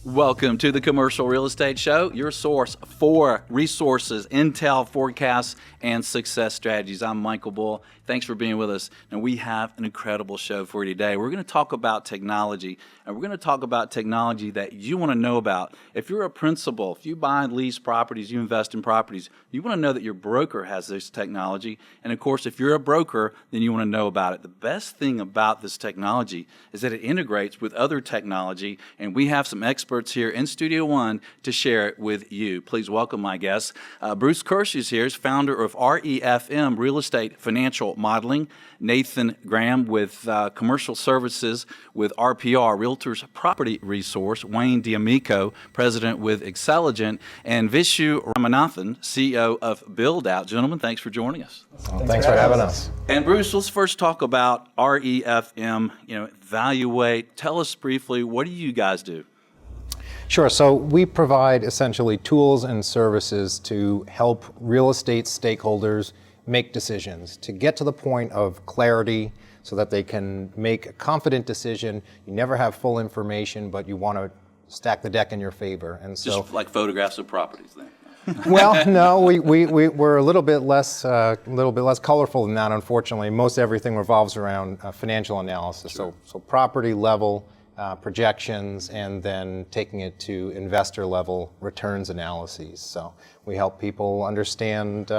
Welcome to the Commercial Real Estate Show, your source for resources, intel, forecasts, and success strategies. I'm Michael Bull. Thanks for being with us. And we have an incredible show for you today. We're going to talk about technology, and we're going to talk about technology that you want to know about. If you're a principal, if you buy and lease properties, you invest in properties, you want to know that your broker has this technology. And of course, if you're a broker, then you want to know about it. The best thing about this technology is that it integrates with other technology, and we have some experts here in Studio One to share it with you. Please welcome my guests. Bruce Kirsch is here, he's founder of REFM, Real Estate Financial Modeling. Nathan Graham with Commercial Services with RPR, Realtors Property Resource. Wayne D'Amico, President with Xceligent. And Vishu Ramanathan, CEO of Buildout. Gentlemen, thanks for joining us. Thanks for having us. And Bruce, let's first talk about REFM, Valuate. Tell us briefly, what do you guys do? Sure. So we provide essentially tools and services to help real estate stakeholders make decisions, to get to the point of clarity so that they can make a confident decision. You never have full information, but you want to stack the deck in your favor. And so, just like photographs of properties then. Well, no, we're a little bit less colorful than that, unfortunately. Most everything revolves around financial analysis. Sure. So property level projections, and then taking it to investor level returns analyses. So we help people understand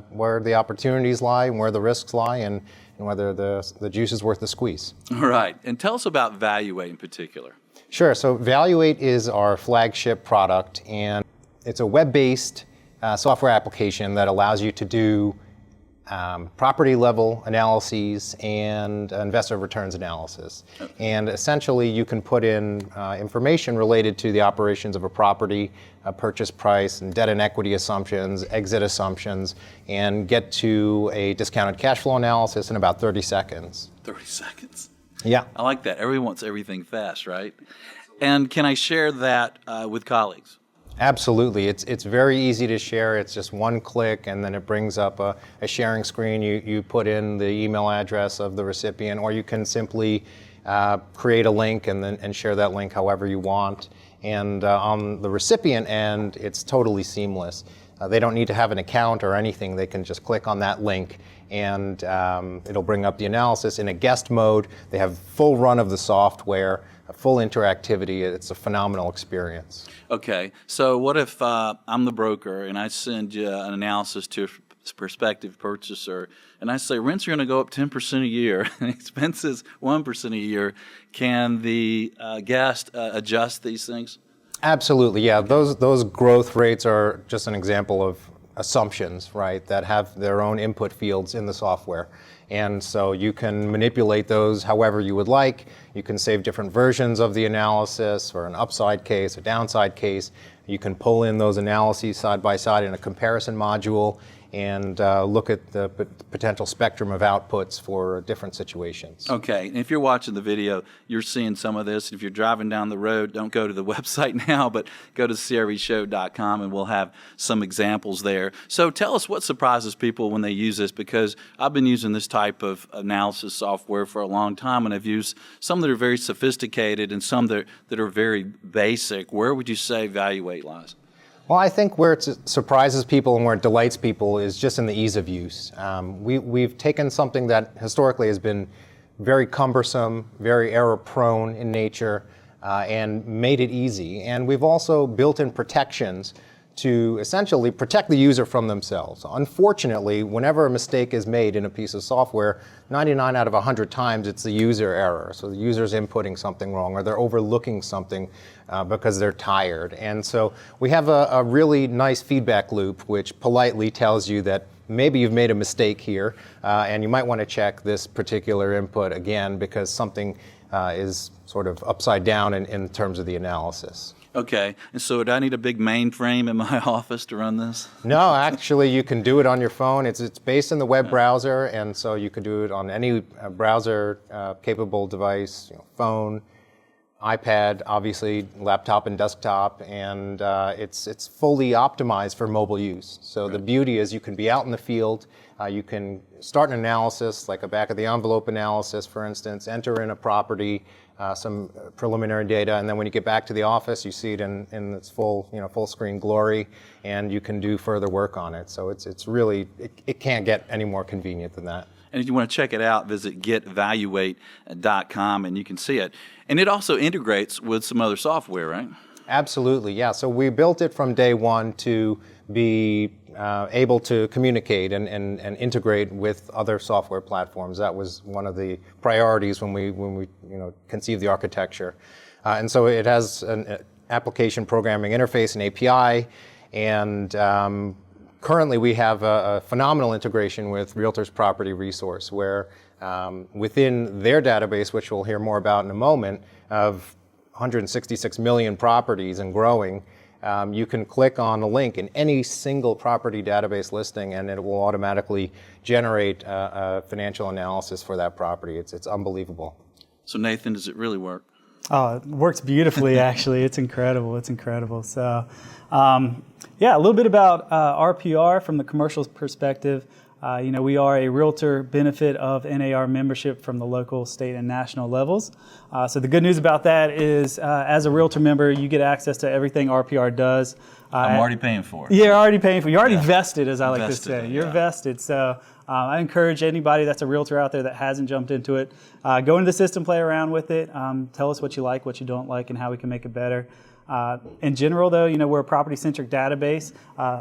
where the opportunities lie and where the risks lie, and whether the juice is worth the squeeze. All right. And tell us about Valuate in particular. Sure. So Valuate is our flagship product, and it's a web-based software application that allows you to do property level analyses and investor returns analysis. Okay. And essentially you can put in information related to the operations of a property, purchase price, and debt and equity assumptions, exit assumptions, and get to a discounted cash flow analysis in about 30 seconds. 30 seconds. Yeah. I like that. Everyone wants everything fast, right? And can I share that with colleagues? Absolutely. It's very easy to share. It's just one click, and then it brings up a sharing screen. You put in the email address of the recipient, or you can simply create a link and share that link however you want. And on the recipient end, it's totally seamless. They don't need to have an account or anything. They can just click on that link, and it'll bring up the analysis in a guest mode. They have full run of the software, full interactivity. It's a phenomenal experience. Okay, so what if I'm the broker and I send you an analysis to a prospective purchaser, and I say rents are going to go up 10% a year and expenses 1% a year? Can the guest adjust these things? Absolutely, yeah. Those growth rates are just an example of assumptions, right, that have their own input fields in the software. And so you can manipulate those however you would like. You can save different versions of the analysis, or an upside case, a downside case. You can pull in those analyses side by side in a comparison module and look at the potential spectrum of outputs for different situations. Okay, and if you're watching the video, you're seeing some of this. If you're driving down the road, don't go to the website now, but go to CREshow.com, and we'll have some examples there. So tell us what surprises people when they use this, because I've been using this type of analysis software for a long time, and I've used some that are very sophisticated and some that are very basic. Where would you say Valuate lies? Well, I think where it surprises people and where it delights people is just in the ease of use. We've taken something that historically has been very cumbersome, very error-prone in nature, and made it easy. And we've also built in protections to essentially protect the user from themselves. Unfortunately, whenever a mistake is made in a piece of software, 99 out of 100 times it's the user error. So the user's inputting something wrong, or they're overlooking something because they're tired. And so we have a really nice feedback loop which politely tells you that maybe you've made a mistake here, and you might want to check this particular input again because something is sort of upside down in terms of the analysis. Okay, and so do I need a big mainframe in my office to run this? No, actually you can do it on your phone. It's based in the web browser, and so you can do it on any browser capable device, phone, iPad, obviously laptop and desktop, and it's fully optimized for mobile use. So the beauty is you can be out in the field, you can start an analysis, like a back of the envelope analysis, for instance, enter in a property, some preliminary data, and then when you get back to the office, you see it in its full, full screen glory, and you can do further work on it. So it's really, it can't get any more convenient than that. And if you want to check it out, visit getvaluate.com and you can see it. And it also integrates with some other software, right? Absolutely, yeah. So we built it from day one to be able to communicate and integrate with other software platforms. That was one of the priorities when we conceived the architecture. And so it has an application programming interface, an API, and currently we have a phenomenal integration with Realtors Property Resource, where within their database, which we'll hear more about in a moment, of 166 million properties and growing, you can click on a link in any single property database listing and it will automatically generate a financial analysis for that property. It's unbelievable. So Nathan, does it really work? Oh, it works beautifully, actually. It's incredible. It's incredible. So, yeah, a little bit about RPR from the commercial perspective. We are a realtor benefit of NAR membership from the local, state, and national levels. So the good news about that is, as a realtor member, you get access to everything RPR does. I'm already paying for it. Yeah, you're already paying for it. You're already vested, as I like to say. You're yeah. vested. So I encourage anybody that's a realtor out there that hasn't jumped into it, go into the system, play around with it. Tell us what you like, what you don't like, and how we can make it better. In general, though, we're a property-centric database.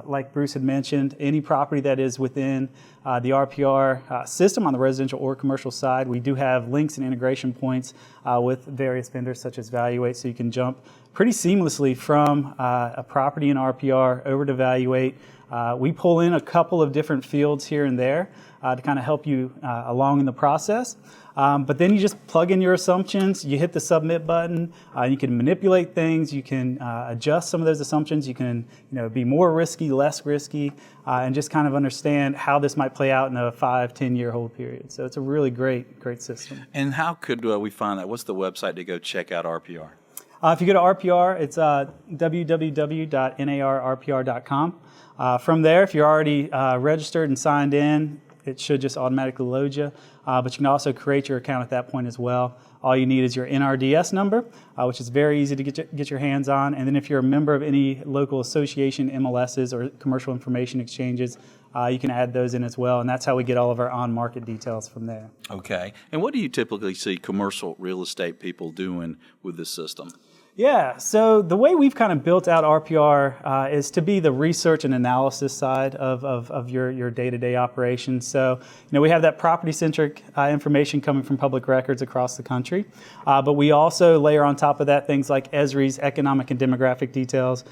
Like Bruce had mentioned, any property that is within the RPR system on the residential or commercial side, we do have links and integration points with various vendors such as Valuate, so you can jump pretty seamlessly from a property in RPR over to Valuate. We pull in a couple of different fields here and there to kind of help you along in the process. But then you just plug in your assumptions, you hit the submit button, you can manipulate things, you can adjust some of those assumptions, you can be more risky, less risky, and just kind of understand how this might play out in a 5-10 year hold period. So it's a really great system. And how could we find that? What's the website to go check out RPR? If you go to RPR, it's www.narrpr.com. From there, if you're already registered and signed in, it should just automatically load you. But you can also create your account at that point as well. All you need is your NRDS number, which is very easy to get your hands on. And then if you're a member of any local association, MLSs, or commercial information exchanges, you can add those in as well. And that's how we get all of our on-market details from there. Okay. And what do you typically see commercial real estate people doing with this system? Yeah, so the way we've kind of built out RPR is to be the research and analysis side of your day-to-day operations. So, we have that property-centric information coming from public records across the country, but we also layer on top of that things like ESRI's economic and demographic details,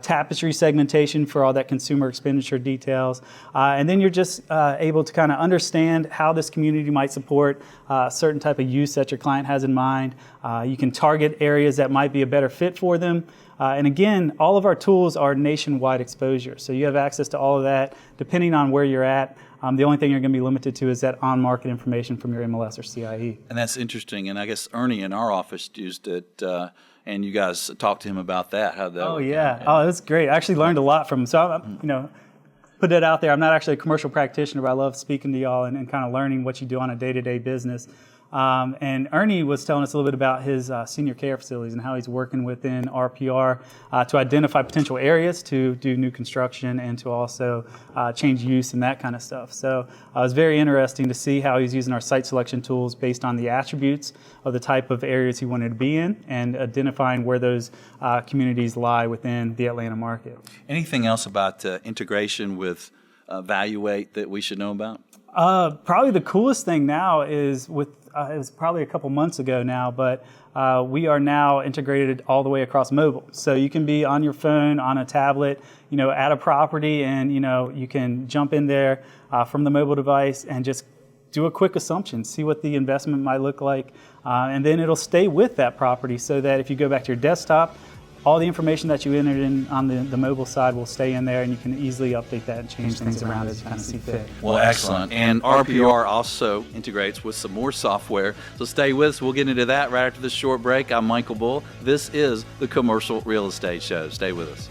Tapestry segmentation for all that consumer expenditure details, and then you're just able to kind of understand how this community might support a certain type of use that your client has in mind. You can target areas that might be a better fit for them. And again, all of our tools are nationwide exposure. So you have access to all of that depending on where you're at. The only thing you're going to be limited to is that on-market information from your MLS or CIE. And that's interesting. And I guess Ernie in our office used it, and you guys talked to him about that. How that? Oh, yeah. Oh, that's great. I actually learned a lot from him. So, put that out there. I'm not actually a commercial practitioner, but I love speaking to y'all and kind of learning what you do on a day-to-day business. And Ernie was telling us a little bit about his senior care facilities and how he's working within RPR to identify potential areas to do new construction and to also change use and that kind of stuff. So it was very interesting to see how he's using our site selection tools based on the attributes of the type of areas he wanted to be in and identifying where those communities lie within the Atlanta market. Anything else about integration with Valuate that we should know about? Probably the coolest thing now is it was probably a couple months ago now, but we are now integrated all the way across mobile. So you can be on your phone, on a tablet, at a property, and you can jump in there from the mobile device and just do a quick assumption, see what the investment might look like, and then it'll stay with that property so that if you go back to your desktop, all the information that you entered in on the mobile side will stay in there, and you can easily update that and change things around as you kind of see fit. Well, excellent. And RPR also integrates with some more software. So stay with us. We'll get into that right after this short break. I'm Michael Bull. This is the Commercial Real Estate Show. Stay with us.